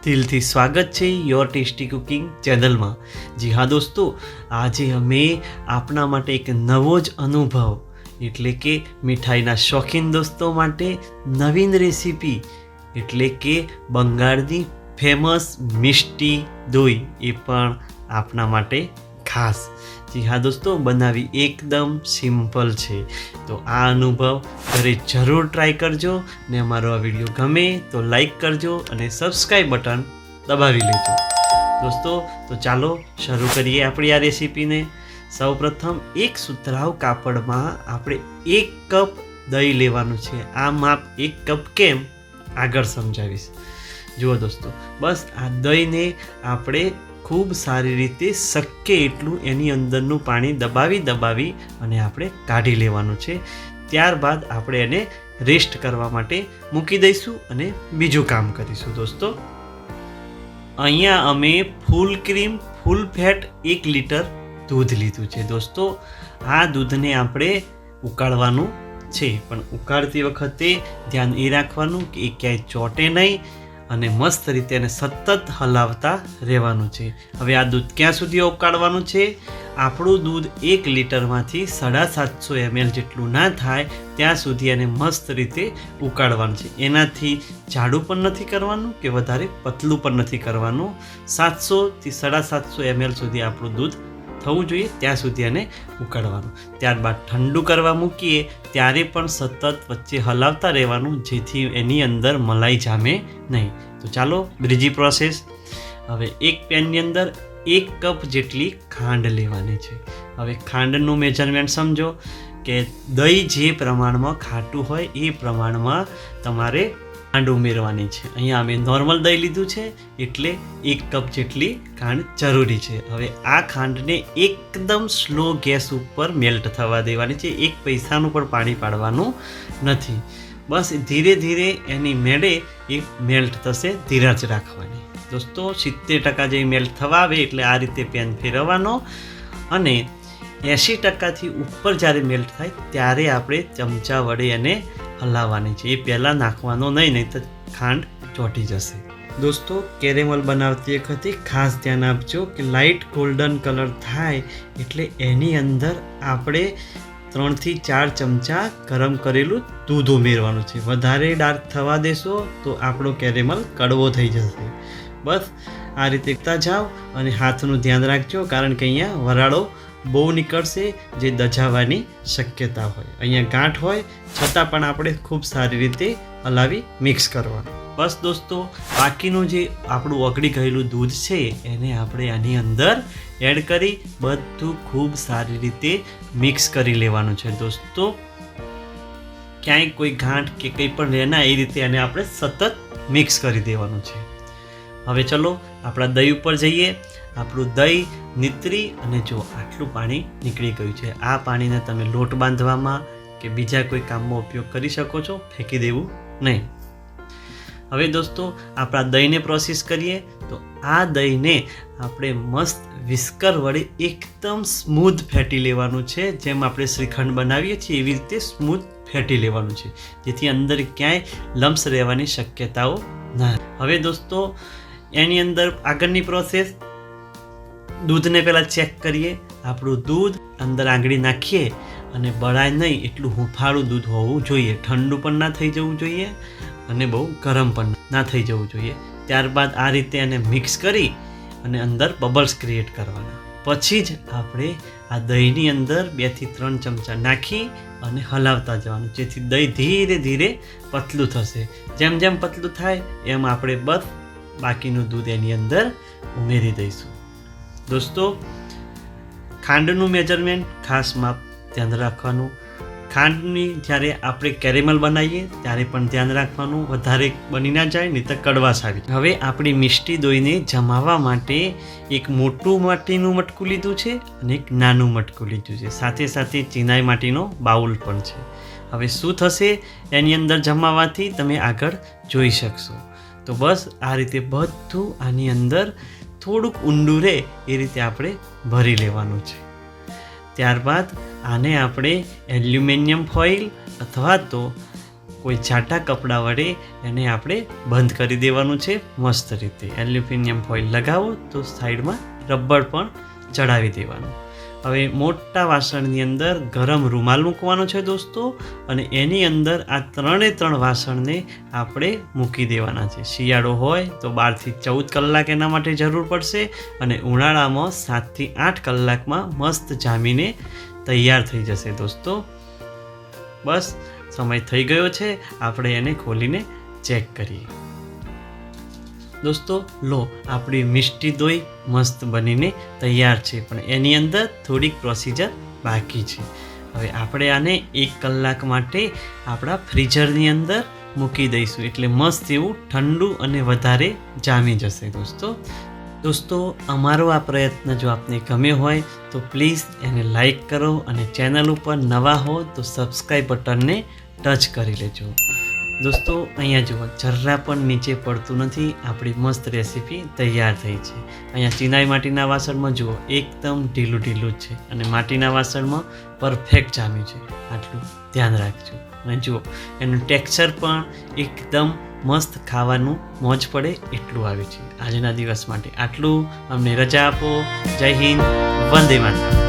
દિલથી સ્વાગત છે યોર ટેસ્ટી કુકિંગ ચેનલમાં। જી હા દોસ્તો, આજે અમે આપણા માટે એક નવો જ અનુભવ એટલે કે મીઠાઈના શોખીન દોસ્તો માટે નવીન રેસીપી એટલે કે બંગાળની ફેમસ મિષ્ટી દોઈ એ પણ આપણા માટે ખાસ। જી હા દોસ્તો, બનાવી એકદમ સિમ્પલ છે, તો આ અનુભવ ઘરે જરૂર ટ્રાય કરજો ને અમારો આ વિડીયો ગમે તો લાઈક કરજો અને સબસ્ક્રાઈબ બટન દબાવી લેજો દોસ્તો। તો ચાલો શરૂ કરીએ આપણી આ રેસીપીને। સૌપ્રથમ એક સુતરાઉ કાપડમાં આપણે 1 કપ દહીં લેવાનું છે। આ માપ 1 કપ કેમ આગળ સમજાવીશ। જુઓ દોસ્તો, બસ આ દહીંને આપણે ખૂબ સારી રીતે શક્ય એટલું એની અંદરનું પાણી દબાવી અને આપણે કાઢી લેવાનું છે। ત્યારબાદ આપણે એને રેસ્ટ કરવા માટે મૂકી દઈશું અને બીજું કામ કરીશું દોસ્તો। અહીંયા અમે ફૂલ ક્રીમ ફૂલ ફેટ 1 લીટર દૂધ લીધું છે દોસ્તો। આ દૂધને આપણે ઉકાળવાનું છે, પણ ઉકાળતી વખતે ધ્યાન એ રાખવાનું કે એ ક્યાંય ચોંટે નહીં અને મસ્ત રીતે એને સતત હલાવતા રહેવાનું છે। હવે આ દૂધ ક્યાં સુધી ઉકાળવાનું છે? આપણું દૂધ 1 લીટરમાંથી 750 ml જેટલું ના થાય ત્યાં સુધી એને મસ્ત રીતે ઉકાળવાનું છે। એનાથી જાડું પણ નથી કરવાનું કે વધારે પતલું પણ નથી કરવાનું। 700 થી 750 ml સુધી આપણું દૂધ થવું જોઈએ ત્યાં સુધી એને ઉકાળવાનું। ત્યારબાદ ઠંડુ કરવા મૂકીએ ત્યારે પણ સતત વચ્ચે હલાવતા રહેવાનું, જેથી એની અંદર મલાઈ જામે નહીં। તો ચાલો બીજી પ્રોસેસ। હવે એક પેનની અંદર 1 કપ જેટલી ખાંડ લેવાની છે। હવે ખાંડનું મેજરમેન્ટ સમજો કે દહીં જે પ્રમાણમાં ખાટું હોય એ પ્રમાણમાં તમારે ખાંડ ઉમેરવાની છે। અહીંયા અમે નોર્મલ દહીં લીધું છે એટલે 1 કપ જેટલી ખાંડ જરૂરી છે। હવે આ ખાંડને એકદમ સ્લો ગેસ ઉપર મેલ્ટ થવા દેવાની છે, 1 પૈસાનું પણ પાણી પાડવાનું નથી। બસ ધીરે ધીરે એની મેળે એ મેલ્ટ થશે, ધીરજ રાખવાની દોસ્તો। 70% જેવી મેલ્ટ થવા આવે એટલે આ રીતે પેન ફેરવવાનો અને 80%થી ઉપર જ્યારે મેલ્ટ થાય ત્યારે આપણે ચમચા વડે એને હલાવવાની છે। એ પહેલાં નાખવાનો નહીં તો ખાંડ ચોંટી જશે દોસ્તો। કેરેમલ બનાવતી વખતે ખાસ ધ્યાન આપજો કે લાઇટ ગોલ્ડન કલર થાય એટલે એની અંદર આપણે 3 થી 4 ચમચા ગરમ કરેલું દૂધ ઉમેરવાનું છે। વધારે ડાર્ક થવા દેશો તો આપણો કેરેમલ કડવો થઈ જશે। બસ આ રીતે કરતા જાઓ અને હાથનું ધ્યાન રાખજો, કારણ કે અહીંયા વરાળો બહુ નીકળશે જે દજાવવાની શક્યતા હોય। અહીંયા ગાંઠ હોય છતાં પણ આપણે ખૂબ સારી રીતે હલાવી મિક્સ કરવાનું। બસ દોસ્તો, બાકીનું જે આપણું ઓગળી ગયેલું દૂધ છે એને આપણે આની અંદર એડ કરી બધું ખૂબ સારી રીતે મિક્સ કરી લેવાનું છે દોસ્તો। ક્યાંય કોઈ ગાંઠ કે કંઈ પણ રહે ના, એ રીતે એને આપણે સતત મિક્સ કરી દેવાનું છે। હવે ચલો આપણા દહીં ઉપર જઈએ। આપણું દહીં નીતરી અને જો આટલું પાણી નીકળી ગયું છે। આ પાણીને તમે લોટ બાંધવામાં કે બીજા કોઈ કામમાં ઉપયોગ કરી શકો છો, ફેંકી દેવું નહીં। હવે દોસ્તો આપણા દહીંને પ્રોસેસ કરીએ તો આ દહીંને આપણે મસ્ત વિસ્કર વડે એકદમ સ્મૂથ ફેટી લેવાનું છે। જેમ આપણે શ્રીખંડ બનાવીએ છીએ એવી રીતે સ્મૂથ ફેટી લેવાનું છે, જેથી અંદર ક્યાંય લમ્સ રહેવાની શક્યતાઓ ના। હવે દોસ્તો એની અંદર આગળની પ્રોસેસ, દૂધને પહેલાં ચેક કરીએ। આપણું દૂધ અંદર આંગળી નાખીએ અને બળાય નહીં એટલું હુંફાળું દૂધ હોવું જોઈએ, ઠંડુ પણ ના થઈ જવું જોઈએ અને બહુ ગરમ પણ ના થઈ જવું જોઈએ। ત્યારબાદ આ રીતે એને મિક્સ કરી અને અંદર બબલ્સ ક્રિએટ કરવાના। પછી જ આપણે આ દહીંની અંદર 2 થી 3 ચમચા નાખી અને હલાવતા જવાનું, જેથી દહીં ધીરે ધીરે પતલું થશે। જેમ જેમ પતલું થાય એમ આપણે બસ બાકીનું દૂધ એની અંદર ઉમેરી દઈશું દોસ્તો। ખાંડનું મેજરમેન્ટ ખાસ માપ ધ્યાન રાખવાનું। ખાંડની જ્યારે આપણે કેરેમલ બનાવીએ ત્યારે પણ ધ્યાન રાખવાનું, વધારે બની ના જાય નહીં તો કડવાશ આવી જાય। હવે આપણી મિષ્ટી દોઈને જમાવવા માટે એક મોટું માટીનું મટકું લીધું છે અને એક નાનું મટકું લીધું છે, સાથે સાથે ચિનાઈ માટીનો બાઉલ પણ છે। હવે શું થશે એની અંદર જમાવવાથી તમે આગળ જોઈ શકશો। તો બસ આ રીતે બધું આની અંદર થોડુંક ઊંડું રહે એ રીતે આપણે ભરી લેવાનું છે। ત્યારબાદ આને આપણે એલ્યુમિનિયમ ફોઇલ અથવા તો કોઈ જાટા કપડાં વડે એને આપણે બંધ કરી દેવાનું છે મસ્ત રીતે. એલ્યુમિનિયમ ફોઇલ લગાવો તો સાઈડમાં રબર પણ ચડાવી દેવાનું. હવે મોટા વાસણની અંદર ગરમ રૂમાલ મૂકવાનો છે દોસ્તો, અને એની અંદર આ 3 વાસણને આપણે મૂકી દેવાના છે. શિયાળો હોય તો 12 થી 14 કલાક એના માટે જરૂર પડશે, અને ઉનાળામાં 7 થી 8 કલાકમાં મસ્ત જામીને તૈયાર થઈ જશે દોસ્તો. બસ સમય થઈ ગયો છે, આપણે એને ખોલીને ચેક કરીએ. દોસ્તો લો, આપણી મિષ્ટી દોઈ મસ્ત બનીને તૈયાર છે, પણ એની અંદર થોડીક પ્રોસિજર બાકી છે. હવે આપણે આને 1 કલાક માટે આપણા ફ્રીઝરની અંદર મૂકી દઈશું, એટલે મસ્ત એવું ઠંડુ અને વધારે જામી જશે દોસ્તો. અમારો આ પ્રયત્ન જો આપને ગમ્યો હોય તો પ્લીઝ એને લાઈક કરો, અને ચેનલ ઉપર નવા હો તો સબસ્ક્રાઈબ બટનને ટચ કરી લેજો. દોસ્તો અહીંયા જુઓ, જરા પણ નીચે પડતું નથી. આપણી મસ્ત રેસીપી તૈયાર થઈ છે. અહીંયા ચિનાઈ માટીના વાસણમાં જુઓ એકદમ ઢીલું જ છે, અને માટીના વાસણમાં પરફેક્ટ જામ્યું છે. આટલું ધ્યાન રાખજો. અને જુઓ એનું ટેક્સચર પણ એકદમ મસ્ત, ખાવાનું મોજ પડે એટલું આવ્યું છે. આજના દિવસ માટે આટલું. અમને રજા આપો. જય હિન્દ, વંદે માતરમ.